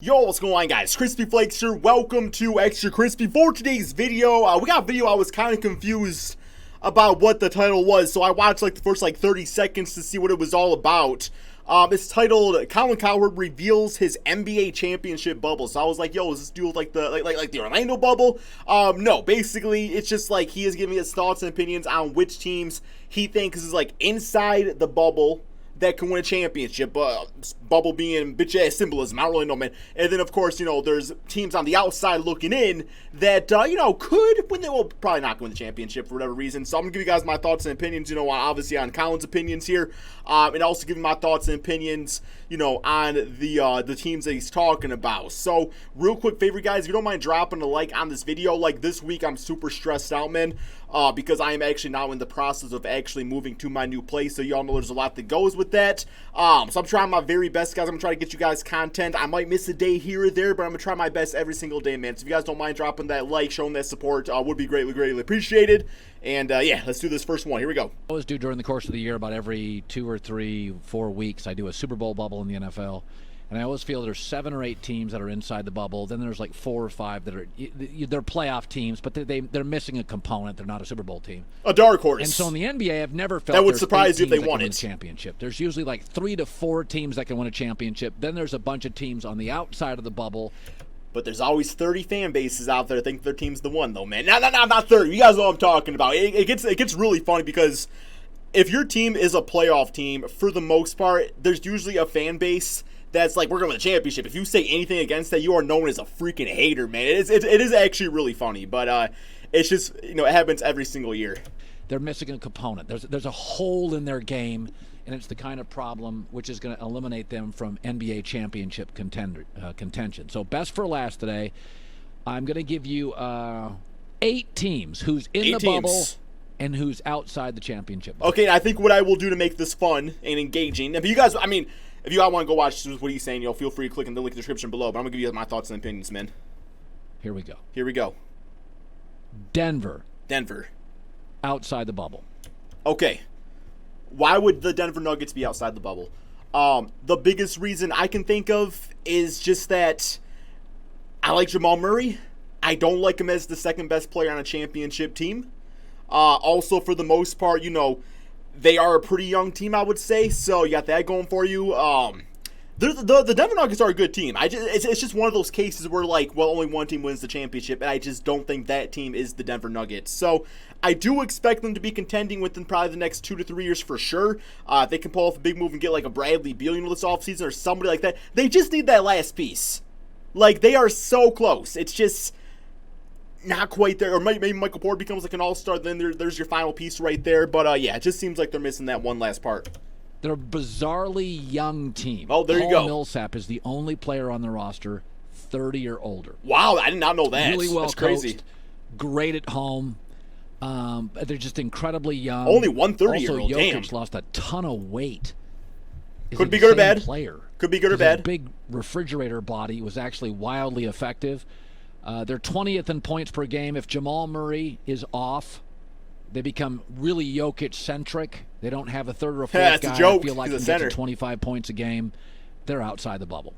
Yo, what's going on, guys? Crispy Flakes here. Welcome to Extra Crispy. For today's video, we got a video I was kind of confused about what the title was, so I watched like the first 30 seconds to see what it was all about. It's titled "Colin Cowherd reveals his NBA championship bubble." So I was like, "Yo, is this dude like the Orlando bubble?" No. Basically, it's just like he is giving his thoughts and opinions on which teams he thinks is inside the bubble that can win a championship. Bubble being bitch ass symbolism. I don't really know, man. And then of course, there's teams on the outside looking in that could win. They will probably not win the championship for whatever reason. So I'm gonna give you guys my thoughts and opinions. Obviously on Colin's opinions here, and also give you my thoughts and opinions. On the teams that he's talking about. So real quick favor, guys, if you don't mind dropping a like on this video. Like this week, I'm super stressed out, man. Because I am actually now in the process of actually moving to my new place. So y'all know there's a lot that goes with that. So I'm trying my very best, guys. I'm going to try to get you guys content. I might miss a day here or there, but I'm going to try my best every single day, man. So if you guys don't mind dropping that like, showing that support, would be greatly appreciated. And yeah, let's do this first one. Here we go. I always do during the course of the year, about every 2 or 3, 4 weeks, I do a Super Bowl bubble in the NFL. And I always feel there's 7 or 8 teams that are inside the bubble. Then there's 4 or 5 that are they're playoff teams, but they're missing a component. They're not a Super Bowl team. A dark horse. And so in the NBA, I've never felt that would surprise you if they won it. Championship. There's usually 3 to 4 teams that can win a championship. Then there's a bunch of teams on the outside of the bubble. But there's always 30 fan bases out there that think their team's the one, though, man. Not 30. You guys know what I'm talking about. It gets really funny because if your team is a playoff team, for the most part, there's usually a fan base that's like, we're going to win the championship. If you say anything against that, you are known as a freaking hater, man. It is actually really funny, but it's just, it happens every single year. They're missing a component. There's a hole in their game, and it's the kind of problem which is going to eliminate them from NBA championship contention. So best for last today, I'm going to give you 8 teams who's in the bubble and who's outside the championship bubble. Okay, I think what I will do to make this fun and engaging, if you guys want to go watch what he's saying, feel free to click in the link in the description below. But I'm going to give you my thoughts and opinions, man. Here we go. Here we go. Denver. Outside the bubble. Okay. Why would the Denver Nuggets be outside the bubble? The biggest reason I can think of is just that I like Jamal Murray. I don't like him as the second best player on a championship team. Also, for the most part, they are a pretty young team, I would say. So you got that going for you. The Denver Nuggets are a good team. It's just one of those cases where only one team wins the championship, and I just don't think that team is the Denver Nuggets. So I do expect them to be contending within probably the next 2 to 3 years for sure. If they can pull off a big move and get a Bradley Beal this offseason or somebody like that, they just need that last piece. They are so close. It's just not quite there. Or maybe Michael Porter becomes an all-star, then there's your final piece right there. But yeah, it just seems like they're missing that one last part. They're a bizarrely young team. Oh, there you go. Paul Millsap is the only player on the roster 30 or older. Wow, I did not know that. Really well That's crazy. Coached, great at home. They're just incredibly young. Only one 30-year-old. Also, Jokic damn. Lost a ton of weight. Could be good or bad. Player. Could be good or bad. His big refrigerator body was actually wildly effective. They're 20th in points per game. If Jamal Murray is off, they become really Jokic-centric. They don't have a third or a fourth that's guy. a joke. I feel like He's can a get center. to 25 points a game. They're outside the bubble.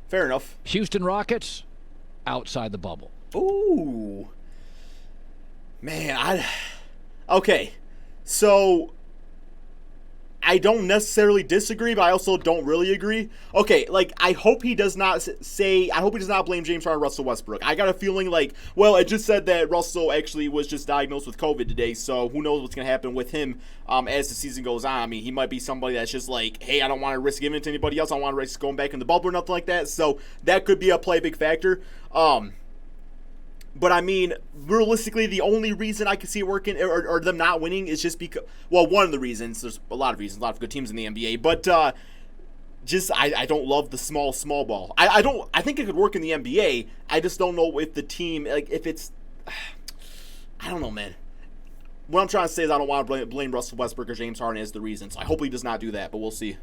Fair enough. Houston Rockets, outside the bubble. Ooh. Man, okay. So I don't necessarily disagree, but I also don't really agree. Okay, I hope he does not blame James Harden or Russell Westbrook. I got a feeling it just said that Russell actually was just diagnosed with COVID today, so who knows what's going to happen with him as the season goes on. He might be somebody that's just hey, I don't want to risk giving it to anybody else. I don't want to risk going back in the bubble or nothing like that, so that could be a big factor. But realistically, the only reason I can see it working or them not winning is just because, one of the reasons, there's a lot of reasons, a lot of good teams in the NBA, but I don't love the small ball. I think it could work in the NBA. I just don't know if the team, if it's, I don't know, man. What I'm trying to say is I don't want to blame Russell Westbrook or James Harden as the reason, so I hope he does not do that, but we'll see.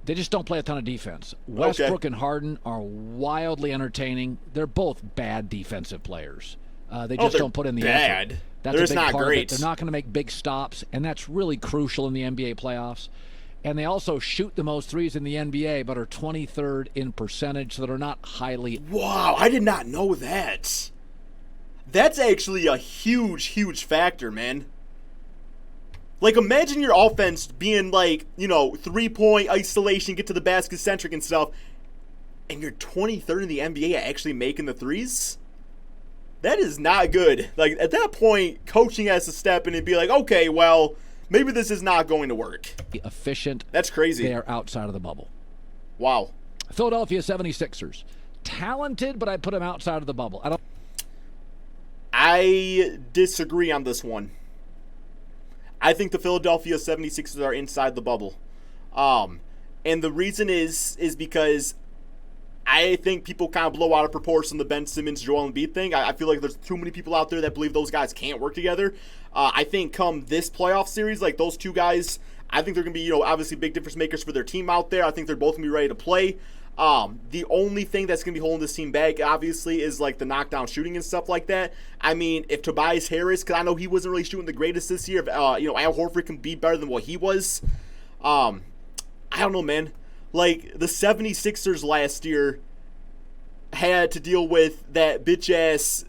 They just don't play a ton of defense. Westbrook and Harden are wildly entertaining. They're both bad defensive players. They just don't put in the effort. That's they're a big not part great. of it. They're not going to make big stops, and that's really crucial in the NBA playoffs. And they also shoot the most threes in the NBA, but are 23rd in percentage, so they're not highly. Wow, I did not know that. That's actually a huge, huge factor, man. Like, imagine your offense being like, 3-point isolation, get to the basket centric and stuff, and you're 23rd in the NBA at actually making the threes? That is not good. Like, at that point, coaching has to step in and be like, okay, well, maybe this is not going to work. Efficient. That's crazy. They are outside of the bubble. Wow. Philadelphia 76ers. Talented, but I put them outside of the bubble. I disagree on this one. I think the Philadelphia 76ers are inside the bubble. And the reason is because I think people kind of blow out of proportion the Ben Simmons, Joel Embiid thing. I feel like there's too many people out there that believe those guys can't work together. I think come this playoff series, like those two guys, I think they're going to be, obviously big difference makers for their team out there. I think they're both going to be ready to play. The only thing that's going to be holding this team back, obviously, is like the knockdown shooting and stuff like that. I mean, if Tobias Harris, because I know he wasn't really shooting the greatest this year, if, Al Horford can be better than what he was, I don't know, man. Like, the 76ers last year had to deal with that bitch-ass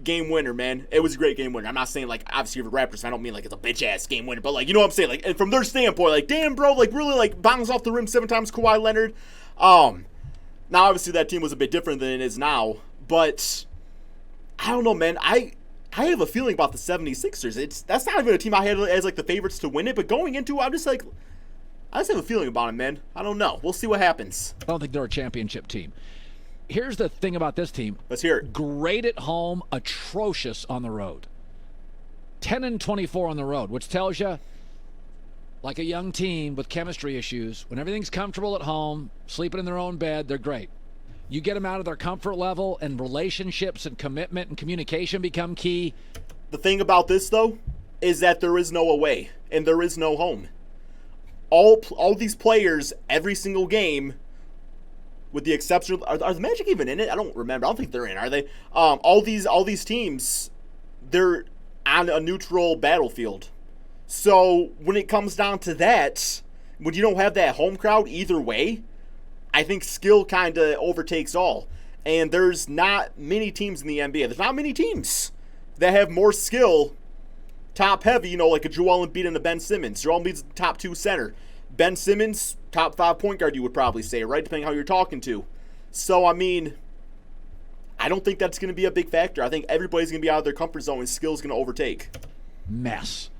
game winner, man. It was a great game winner. I'm not saying, like, obviously you're the Raptors, I don't mean, like, it's a bitch-ass game winner, but, like, you know what I'm saying? Like, and from their standpoint, like, damn, bro, like, really, like, bounce off the rim 7 times Kawhi Leonard. Now, obviously, that team was a bit different than it is now, but I don't know, man. I have a feeling about the 76ers. That's not even a team I had as, like, the favorites to win it, but going into it, I just have a feeling about it, man. I don't know. We'll see what happens. I don't think they're a championship team. Here's the thing about this team. Let's hear it. Great at home, atrocious on the road. 10-24 on the road, which tells you, like a young team with chemistry issues, when everything's comfortable at home, sleeping in their own bed, they're great. You get them out of their comfort level, and relationships and commitment and communication become key. The thing about this, though, is that there is no away, and there is no home. All these players, every single game, with the exception of, are the Magic even in it? I don't remember. I don't think they're in, are they? All these teams, they're on a neutral battlefield. So when it comes down to that, when you don't have that home crowd either way, I think skill kind of overtakes all. And there's not many teams in the NBA. There's not many teams that have more skill, top heavy, like a Joel Embiid and a Ben Simmons. Joel Embiid's the top 2 center. Ben Simmons, top 5 point guard, you would probably say, right? Depending on who you're talking to. So, I mean, I don't think that's going to be a big factor. I think everybody's going to be out of their comfort zone and skill's going to overtake. Mess.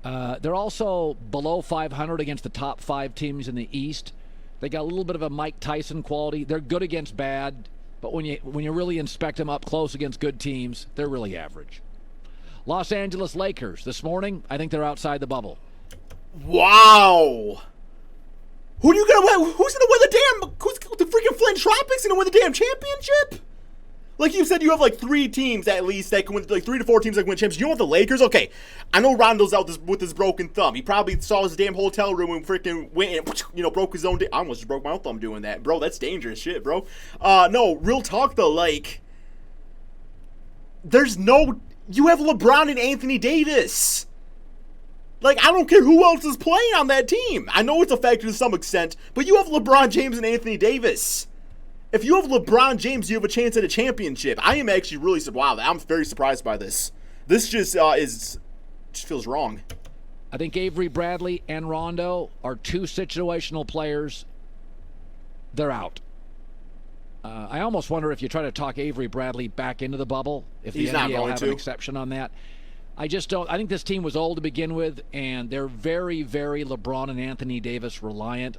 They're also below 500 against the top 5 teams in the East. They got a little bit of a Mike Tyson quality. They're good against bad, but when you really inspect them up close against good teams, they're really average. Los Angeles Lakers this morning, I think they're outside the bubble. Wow. Who's gonna win the freaking Flint Tropics gonna win the damn championship? Like you said, you have like 3 teams at least that can win, like 3 to 4 teams that can win championships. You want the Lakers? Okay, I know Rondo's out with his broken thumb. He probably saw his damn hotel room and freaking went and, broke his own. I almost just broke my own thumb doing that, bro. That's dangerous shit, bro. No, real talk though. Like, you have LeBron and Anthony Davis. Like, I don't care who else is playing on that team. I know it's a factor to some extent, but you have LeBron James and Anthony Davis. If you have LeBron James, you have a chance at a championship. I am actually really surprised. Wow, I'm very surprised by this. This just feels wrong. I think Avery Bradley and Rondo are 2 situational players. They're out. I almost wonder if you try to talk Avery Bradley back into the bubble, if the NBA will have an exception on that. I just don't. I think this team was old to begin with, and they're very, very LeBron and Anthony Davis reliant.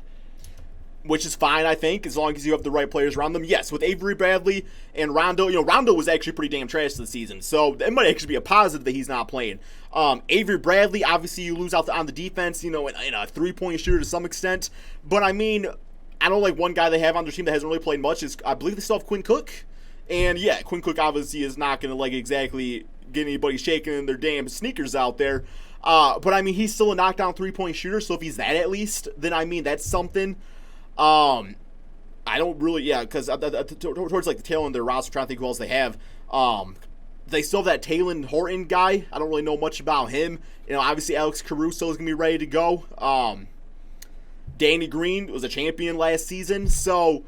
Which is fine, I think, as long as you have the right players around them. Yes, with Avery Bradley and Rondo, Rondo was actually pretty damn trash this season, so it might actually be a positive that he's not playing. Avery Bradley, obviously you lose out on the defense, in a three-point shooter to some extent, but I mean, I know like one guy they have on their team that hasn't really played much is, I believe they still have Quinn Cook, and yeah, Quinn Cook obviously is not going to like exactly get anybody shaking in their damn sneakers out there, but I mean, he's still a knockdown three-point shooter, so if he's that at least, then I mean, that's something. I don't really, because towards like the tail end of their roster, trying to think who else they have. They still have that Talen Horton guy. I don't really know much about him. Obviously Alex Caruso is gonna be ready to go. Danny Green was a champion last season, so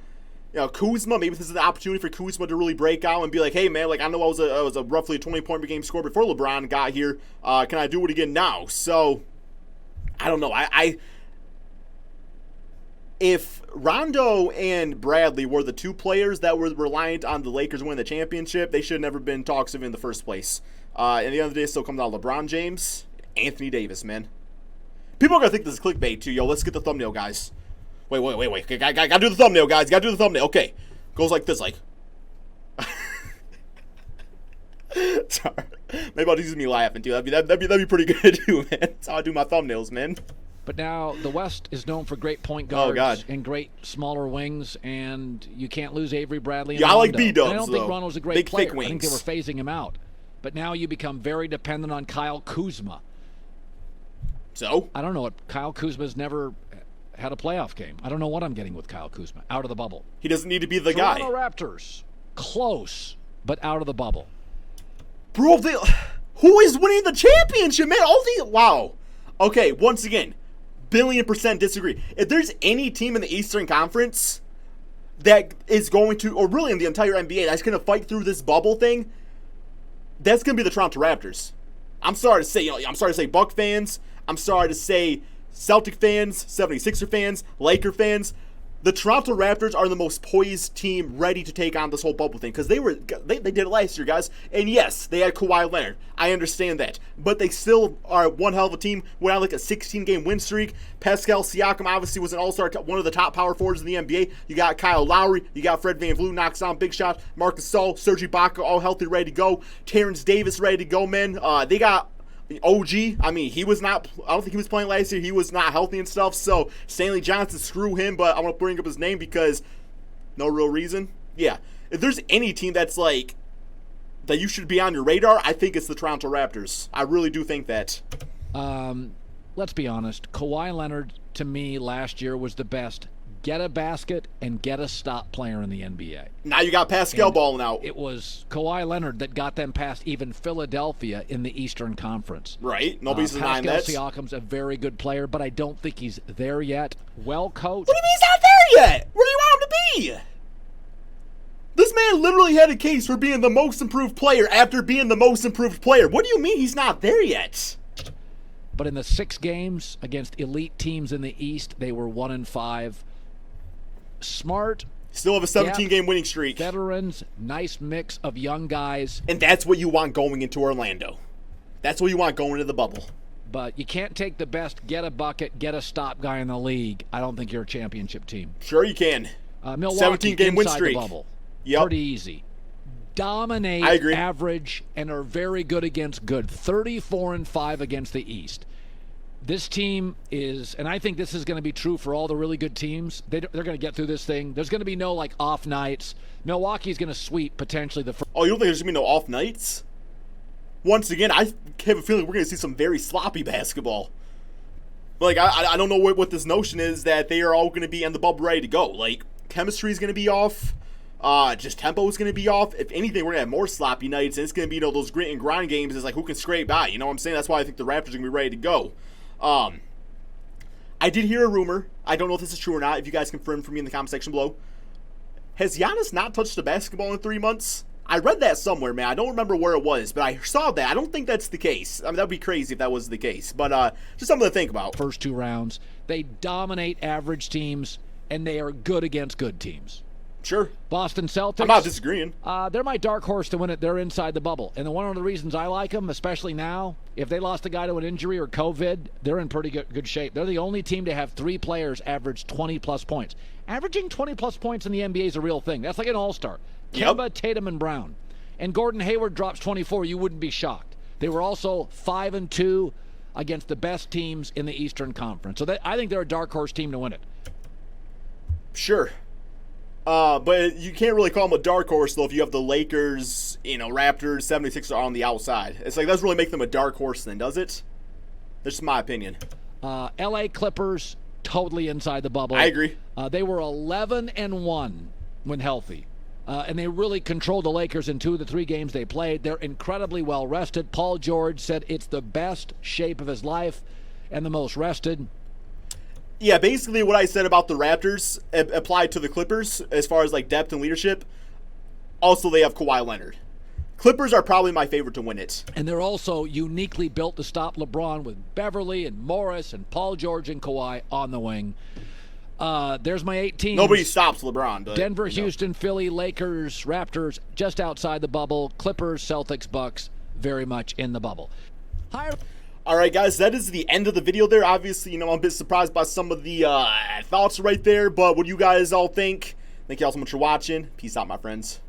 Kuzma, maybe this is the opportunity for Kuzma to really break out and be like, hey man, like I know I was a roughly a 20-point per game scorer before LeBron got here. Can I do it again now? So I don't know. If Rondo and Bradley were the two players that were reliant on the Lakers winning the championship, they should have never been talks of in the first place. And at the end of the day, it still comes down to LeBron James, Anthony Davis, man. People are going to think this is clickbait, too. Yo, let's get the thumbnail, guys. Wait. Gotta do the thumbnail, guys. Gotta do the thumbnail. Okay. Goes like this, like. Sorry. Maybe I'll just use me laughing, too. That'd be pretty good, too, man. That's how I do my thumbnails, man. But now the West is known for great point guards and great smaller wings, and you can't lose Avery Bradley and Rondo. I like B-dubs, I don't think Rondo's a great big, player. thick wings. I think they were phasing him out. But now you become very dependent on Kyle Kuzma. So? I don't know. Kyle Kuzma's never had a playoff game. I don't know what I'm getting with Kyle Kuzma. Out of the bubble. He doesn't need to be the guy. Toronto Raptors. Close, but out of the bubble. Bro, who is winning the championship, man? Wow. Okay, once again. Billion% disagree. If there's any team in the Eastern Conference that is going to, or really in the entire NBA, that's going to fight through this bubble thing, that's going to be the Toronto Raptors. I'm sorry to say, Buck fans. I'm sorry to say Celtic fans, 76er fans, Laker fans. The Toronto Raptors are the most poised team ready to take on this whole bubble thing because they did it last year, guys. And yes, they had Kawhi Leonard. I understand that. But they still are one hell of a team. Went on like a 16-game win streak. Pascal Siakam obviously was an all-star, one of the top power forwards in the NBA. You got Kyle Lowry. You got Fred VanVleet, knocks down big shot. Marcus Gasol, Serge Ibaka, all healthy, ready to go. Terrence Davis, ready to go, man. They got OG, I mean, I don't think he was playing last year. He was not healthy and stuff. So, Stanley Johnson, screw him. But I want to bring up his name because no real reason. Yeah. If there's any team that's like, that you should be on your radar, I think it's the Toronto Raptors. I really do think that. Let's be honest. Kawhi Leonard, to me, last year was the best get a basket and get a stop player in the NBA. Now you got Pascal balling out. It was Kawhi Leonard that got them past even Philadelphia in the Eastern Conference. Right. Nobody's denying that. Pascal Siakam's a very good player, but I don't think he's there yet. Well coached. What do you mean he's not there yet? Where do you want him to be? This man literally had a case for being the most improved player after being the most improved player. What do you mean he's not there yet? But in the 6 games against elite teams in the East, they were 1-5. Smart. Still have a 17-game winning streak. Veterans, nice mix of young guys. And that's what you want going into Orlando. That's what you want going into the bubble. But you can't take the best get a bucket, get a stop guy in the league. I don't think you're a championship team. Sure you can. Milwaukee 17-game win streak. The bubble. Yep. Pretty easy. Dominate, I agree. Average, and are very good against good. 34-5 against the East. This team is, and I think this is going to be true for all the really good teams. They're going to get through this thing. There's going to be no like off nights. Milwaukee's going to sweep potentially the first. Oh, you don't think there's going to be no off nights? Once again, I have a feeling we're going to see some very sloppy basketball. Like, I don't know what this notion is that they are all going to be on the bubble ready to go. Like, chemistry is going to be off. Just tempo is going to be off. If anything, we're going to have more sloppy nights, and it's going to be, those grit and grind games. It's like, who can scrape by? You know what I'm saying? That's why I think the Raptors are going to be ready to go. I did hear a rumor. I don't know if this is true or not. If you guys confirm for me in the comment section below. Has Giannis not touched a basketball in 3 months? I read that somewhere, man. I don't remember where it was, but I saw that. I don't think that's the case. I mean, that would be crazy if that was the case. But just something to think about. First 2 rounds. They dominate average teams, and they are good against good teams. Sure. Boston Celtics. I'm not disagreeing. They're my dark horse to win it. They're inside the bubble. And one of the reasons I like them, especially now, if they lost a guy to an injury or COVID, they're in pretty good shape. They're the only team to have 3 players average 20-plus points. Averaging 20-plus points in the NBA is a real thing. That's like an all-star. Kemba, Tatum, and Brown. And Gordon Hayward drops 24. You wouldn't be shocked. They were also 5-2 against the best teams in the Eastern Conference. So I think they're a dark horse team to win it. Sure. But you can't really call them a dark horse, though, if you have the Lakers, Raptors, 76ers on the outside. It's like, that doesn't really make them a dark horse then, does it? That's just my opinion. L.A. Clippers, totally inside the bubble. I agree. They were 11-1 when healthy. And they really controlled the Lakers in 2 of the 3 games they played. They're incredibly well rested. Paul George said it's the best shape of his life and the most rested. Yeah, basically what I said about the Raptors applied to the Clippers as far as like depth and leadership. Also, they have Kawhi Leonard. Clippers are probably my favorite to win it. And they're also uniquely built to stop LeBron with Beverly and Morris and Paul George and Kawhi on the wing. There's my 8 teams. Nobody stops LeBron. But, Denver, Houston, Philly, Lakers, Raptors, just outside the bubble. Clippers, Celtics, Bucks, very much in the bubble. All right, guys, that is the end of the video there. Obviously, I'm a bit surprised by some of the thoughts right there, but what do you guys all think? Thank you all so much for watching. Peace out, my friends.